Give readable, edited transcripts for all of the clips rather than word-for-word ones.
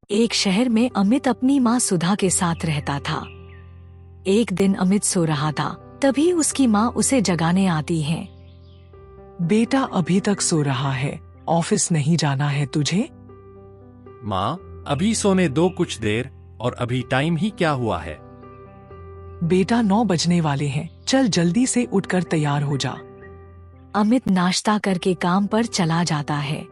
एक शहर में अमित अपनी माँ सुधा के साथ रहता था। एक दिन अमित सो रहा था, तभी उसकी माँ उसे जगाने आती है। बेटा अभी तक सो रहा है, ऑफिस नहीं जाना है तुझे? माँ, अभी सोने दो कुछ देर, और अभी टाइम ही क्या हुआ है? बेटा 9 बजने वाले हैं, चल जल्दी से उठकर तैयार हो जा। अमित नाश्ता करके काम पर चला जाता है।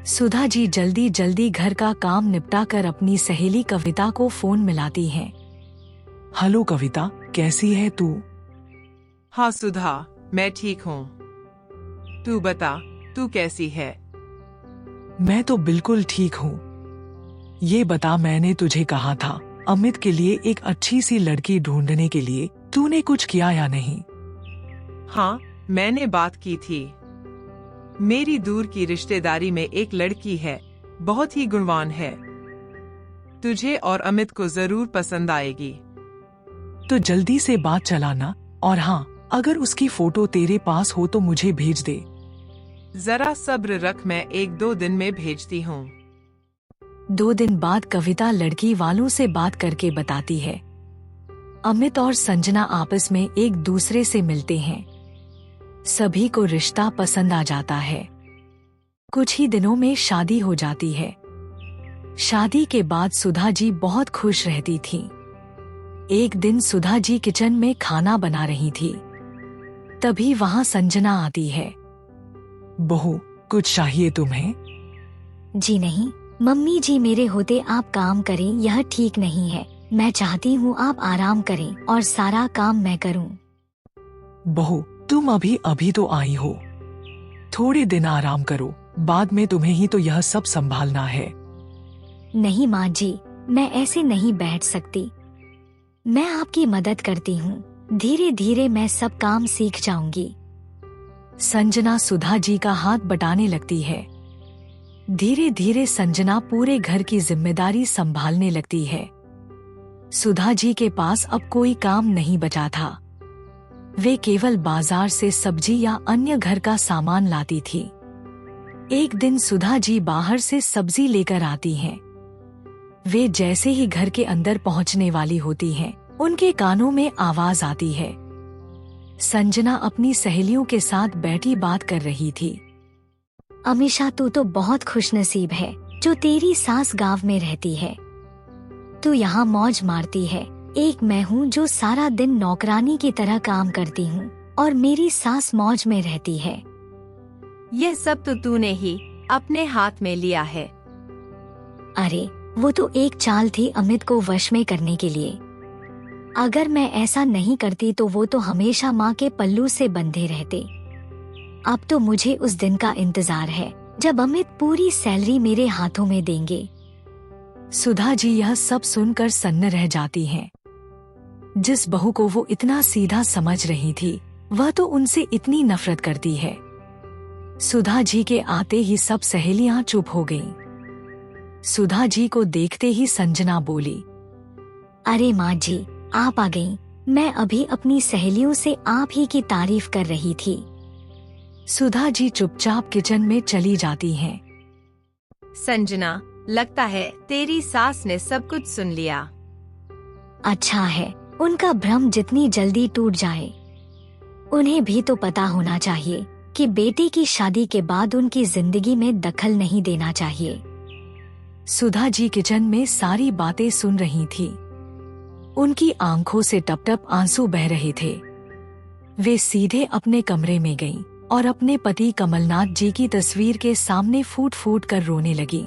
सुधा जी जल्दी जल्दी घर का काम निपटा कर अपनी सहेली कविता को फोन मिलाती हैं। हेलो कविता, कैसी है तू? हाँ सुधा, मैं ठीक हूँ। तू बता, तू कैसी है? मैं तो बिल्कुल ठीक हूँ। ये बता, मैंने तुझे कहा था अमित के लिए एक अच्छी सी लड़की ढूंढने के लिए, तूने कुछ किया या नहीं? हाँ, मैंने बात की थी। मेरी दूर की रिश्तेदारी में एक लड़की है, बहुत ही गुणवान है। तुझे और अमित को जरूर पसंद आएगी। तो जल्दी से बात चलाना, और हाँ, अगर उसकी फोटो तेरे पास हो तो मुझे भेज दे। जरा सब्र रख, मैं 1-2 दिन में भेजती हूँ। 2 दिन बाद कविता लड़की वालों से बात करके बताती है। अमित और संजना आपस में एक दूसरे से मिलते हैं। सभी को रिश्ता पसंद आ जाता है। कुछ ही दिनों में शादी हो जाती है। शादी के बाद सुधा जी बहुत खुश रहती थी। एक दिन सुधा जी किचन में खाना बना रही थी, तभी वहाँ संजना आती है। बहू, कुछ चाहिए तुम्हें? जी नहीं मम्मी जी, मेरे होते आप काम करें यह ठीक नहीं है। मैं चाहती हूँ आप आराम करें और सारा काम मैं करूँ। बहू, तुम अभी तो आई हो, थोड़े दिन आराम करो, बाद में तुम्हें ही तो यह सब संभालना है। नहीं माँ जी, मैं ऐसे नहीं बैठ सकती। मैं आपकी मदद करती हूँ, धीरे धीरे मैं सब काम सीख जाऊंगी। संजना सुधा जी का हाथ बटाने लगती है। धीरे धीरे संजना पूरे घर की जिम्मेदारी संभालने लगती है। सुधा जी के पास अब कोई काम नहीं बचा था। वे केवल बाजार से सब्जी या अन्य घर का सामान लाती थी। एक दिन सुधा जी बाहर से सब्जी लेकर आती हैं। वे जैसे ही घर के अंदर पहुंचने वाली होती हैं, उनके कानों में आवाज आती है। संजना अपनी सहेलियों के साथ बैठी बात कर रही थी। अमीशा, तू तो बहुत खुशनसीब है जो तेरी सास गांव में रहती है। तू यहाँ मौज मारती है। एक मैं हूँ जो सारा दिन नौकरानी की तरह काम करती हूँ और मेरी सास मौज में रहती है। यह सब तो तूने ही अपने हाथ में लिया है। अरे वो तो एक चाल थी अमित को वश में करने के लिए। अगर मैं ऐसा नहीं करती तो वो तो हमेशा माँ के पल्लू से बंधे रहते। अब तो मुझे उस दिन का इंतजार है जब अमित पूरी सैलरी मेरे हाथों में देंगे। सुधा जी यह सब सुनकर सन्न रह जाती हैं। जिस बहू को वो इतना सीधा समझ रही थी, वह तो उनसे इतनी नफरत करती है। सुधा जी के आते ही सब सहेलियां चुप हो गईं। सुधा जी को देखते ही संजना बोली, अरे माँ जी, आप आ गईं। मैं अभी अपनी सहेलियों से आप ही की तारीफ कर रही थी। सुधा जी चुपचाप किचन में चली जाती हैं। संजना, लगता है तेरी सास ने सब कुछ सुन लिया। अच्छा है, उनका भ्रम जितनी जल्दी टूट जाए। उन्हें भी तो पता होना चाहिए कि बेटे की शादी के बाद उनकी जिंदगी में दखल नहीं देना चाहिए। सुधा जी किचन में सारी बातें सुन रही थी। उनकी आंखों से टप टप आंसू बह रहे थे। वे सीधे अपने कमरे में गईं और अपने पति कमलनाथ जी की तस्वीर के सामने फूट फूट कर रोने लगी।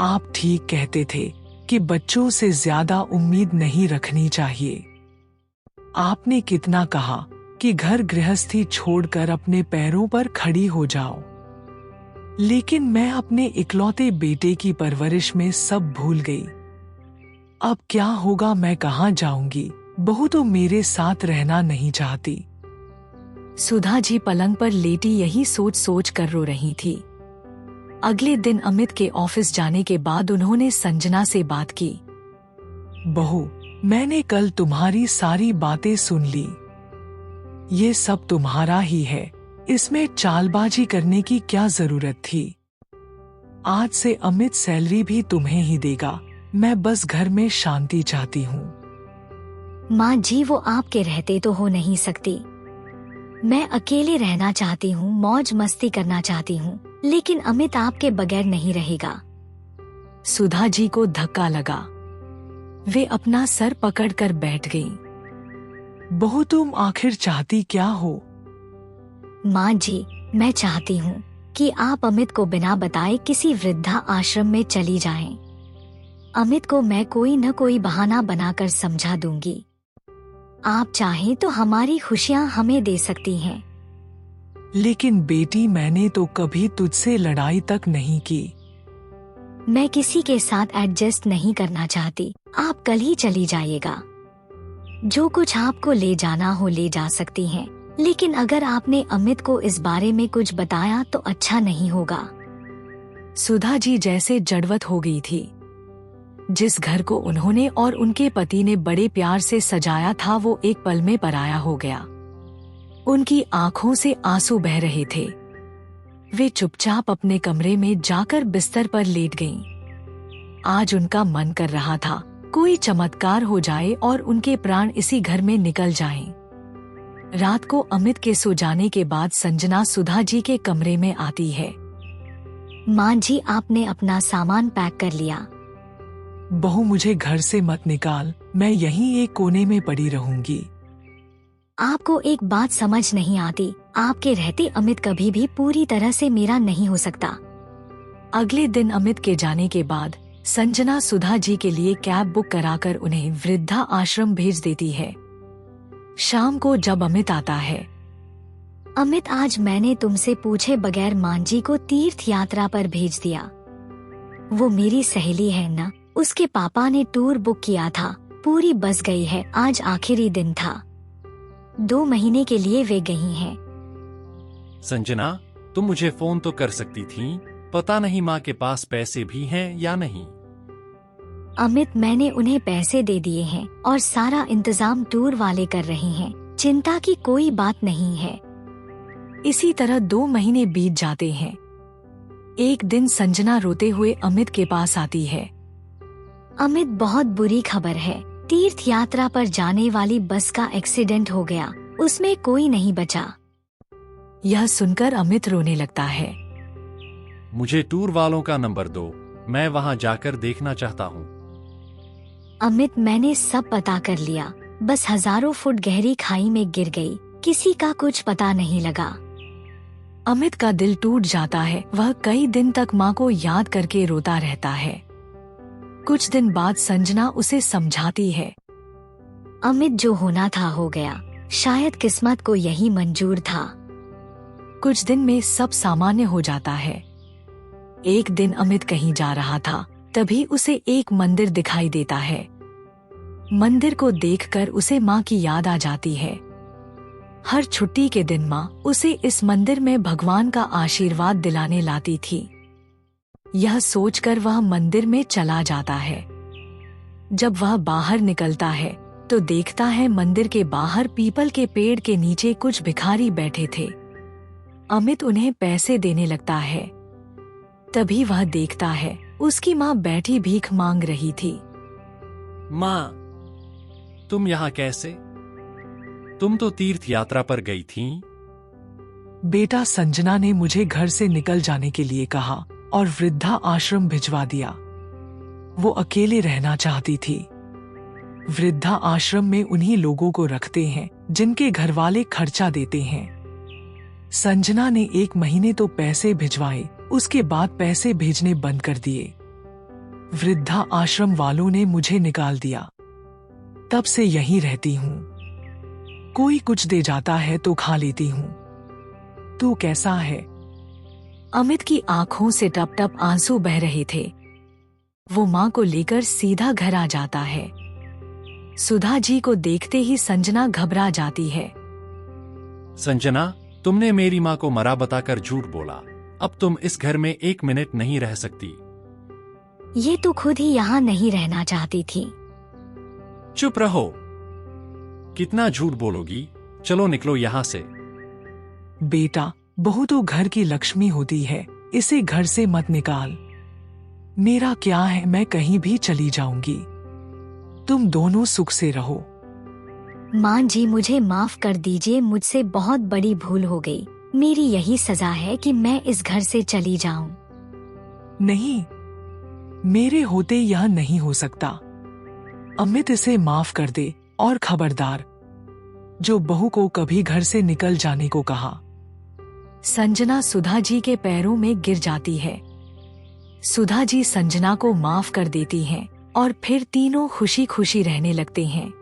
आप ठीक कहते थे कि बच्चों से ज्यादा उम्मीद नहीं रखनी चाहिए। आपने कितना कहा कि घर गृहस्थी छोड़कर अपने पैरों पर खड़ी हो जाओ, लेकिन मैं अपने इकलौते बेटे की परवरिश में सब भूल गई। अब क्या होगा, मैं कहाँ जाऊंगी? बहू तो मेरे साथ रहना नहीं चाहती। सुधा जी पलंग पर लेटी यही सोच सोच कर रो रही थी। अगले दिन अमित के ऑफिस जाने के बाद उन्होंने संजना से बात की। बहू, मैंने कल तुम्हारी सारी बातें सुन ली। ये सब तुम्हारा ही है, इसमें चालबाजी करने की क्या जरूरत थी? आज से अमित सैलरी भी तुम्हें ही देगा। मैं बस घर में शांति चाहती हूँ। माँ जी, वो आपके रहते तो हो नहीं सकती। मैं अकेले रहना चाहती हूँ, मौज मस्ती करना चाहती हूँ, लेकिन अमित आपके बगैर नहीं रहेगा। सुधा जी को धक्का लगा। वे अपना सर पकड़कर बैठ गईं। बहू, तुम आखिर चाहती क्या हो? माँ जी, मैं चाहती हूँ कि आप अमित को बिना बताए किसी वृद्धा आश्रम में चली जाएं। अमित को मैं कोई न कोई बहाना बनाकर समझा दूंगी। आप चाहें तो हमारी खुशियाँ हमें दे सकती हैं। लेकिन बेटी, मैंने तो कभी तुझसे लड़ाई तक नहीं की। मैं किसी के साथ एडजस्ट नहीं करना चाहती। आप कल ही चली जाइएगा। जो कुछ आपको ले जाना हो ले जा सकती हैं, लेकिन अगर आपने अमित को इस बारे में कुछ बताया तो अच्छा नहीं होगा। सुधा जी जैसे जड़वत हो गई थी। जिस घर को उन्होंने और उनके पति ने बड़े प्यार से सजाया था, वो एक पल में पराया हो गया। उनकी आंखों से आंसू बह रहे थे। वे चुपचाप अपने कमरे में जाकर बिस्तर पर लेट गईं। आज उनका मन कर रहा था कोई चमत्कार हो जाए और उनके प्राण इसी घर में निकल जाएं। रात को अमित के सो जाने के बाद संजना सुधा जी के कमरे में आती है। माँ जी, आपने अपना सामान पैक कर लिया? बहू, मुझे घर से मत निकाल। मैं यहीं एक कोने में पड़ी रहूंगी। आपको एक बात समझ नहीं आती। आपके रहते अमित कभी भी पूरी तरह से मेरा नहीं हो सकता। अगले दिन अमित के जाने के बाद संजना सुधा जी के लिए कैब बुक कराकर उन्हें वृद्धा आश्रम भेज देती है। शाम को जब अमित आता है, अमित, आज मैंने तुमसे पूछे बगैर माँ जी को तीर्थ यात्रा पर भेज दिया। वो मेरी सहेली है ना, उसके पापा ने टूर बुक किया था। पूरी बस गई है। आज आखिरी दिन था। 2 महीने के लिए वे गई हैं। संजना, तुम मुझे फोन तो कर सकती थी। पता नहीं माँ के पास पैसे भी हैं या नहीं। अमित, मैंने उन्हें पैसे दे दिए हैं और सारा इंतजाम टूर वाले कर रहे हैं। चिंता की कोई बात नहीं है। इसी तरह 2 महीने बीत जाते हैं। एक दिन संजना रोते हुए अमित के पास आती है। अमित, बहुत बुरी खबर है। तीर्थ यात्रा पर जाने वाली बस का एक्सीडेंट हो गया। उसमें कोई नहीं बचा। यह सुनकर अमित रोने लगता है। मुझे टूर वालों का नंबर दो, मैं वहाँ जाकर देखना चाहता हूँ। अमित, मैंने सब पता कर लिया। बस हजारों फुट गहरी खाई में गिर गई। किसी का कुछ पता नहीं लगा। अमित का दिल टूट जाता है। वह कई दिन तक माँ को याद करके रोता रहता है। कुछ दिन बाद संजना उसे समझाती है। अमित, जो होना था हो गया। शायद किस्मत को यही मंजूर था। कुछ दिन में सब सामान्य हो जाता है। एक दिन अमित कहीं जा रहा था, तभी उसे एक मंदिर दिखाई देता है। मंदिर को देखकर उसे माँ की याद आ जाती है। हर छुट्टी के दिन माँ उसे इस मंदिर में भगवान का आशीर्वाद दिलाने लाती थी। यह सोचकर वह मंदिर में चला जाता है। जब वह बाहर निकलता है तो देखता है मंदिर के बाहर पीपल के पेड़ के नीचे कुछ भिखारी बैठे थे। अमित उन्हें पैसे देने लगता है। तभी वह देखता है उसकी माँ बैठी भीख मांग रही थी। माँ, तुम यहाँ कैसे? तुम तो तीर्थ यात्रा पर गई थी। बेटा, संजना ने मुझे घर से निकल जाने के लिए कहा और वृद्धा आश्रम भिजवा दिया। वो अकेले रहना चाहती थी। वृद्धा आश्रम में उन्हीं लोगों को रखते हैं जिनके घर वाले खर्चा देते हैं। संजना ने 1 महीने तो पैसे भिजवाए, उसके बाद पैसे भेजने बंद कर दिए। वृद्धा आश्रम वालों ने मुझे निकाल दिया। तब से यहीं रहती हूँ। कोई कुछ दे जाता है तो खा लेती हूँ। तू कैसा है? अमित की आंखों से टप टप आंसू बह रहे थे। वो माँ को लेकर सीधा घर आ जाता है। सुधा जी को देखते ही संजना घबरा जाती है। संजना, तुमने मेरी माँ को मरा बताकर झूठ बोला। अब तुम इस घर में 1 मिनट नहीं रह सकती। ये तो खुद ही यहाँ नहीं रहना चाहती थी। चुप रहो। कितना झूठ बोलोगी? चलो निकलो यहाँ से। बेटा, बहू तो घर की लक्ष्मी होती है, इसे घर से मत निकाल। मेरा क्या है, मैं कहीं भी चली जाऊंगी। तुम दोनों सुख से रहो। माँ जी, मुझे माफ कर दीजिए, मुझसे बहुत बड़ी भूल हो गई। मेरी यही सजा है कि मैं इस घर से चली जाऊं। नहीं, मेरे होते यह नहीं हो सकता। अमित, इसे माफ कर दे और खबरदार, जो बहू को कभी घर से निकल जाने को कहा। संजना सुधा जी के पैरों में गिर जाती है। सुधा जी संजना को माफ कर देती हैं और फिर तीनों खुशी खुशी रहने लगते हैं।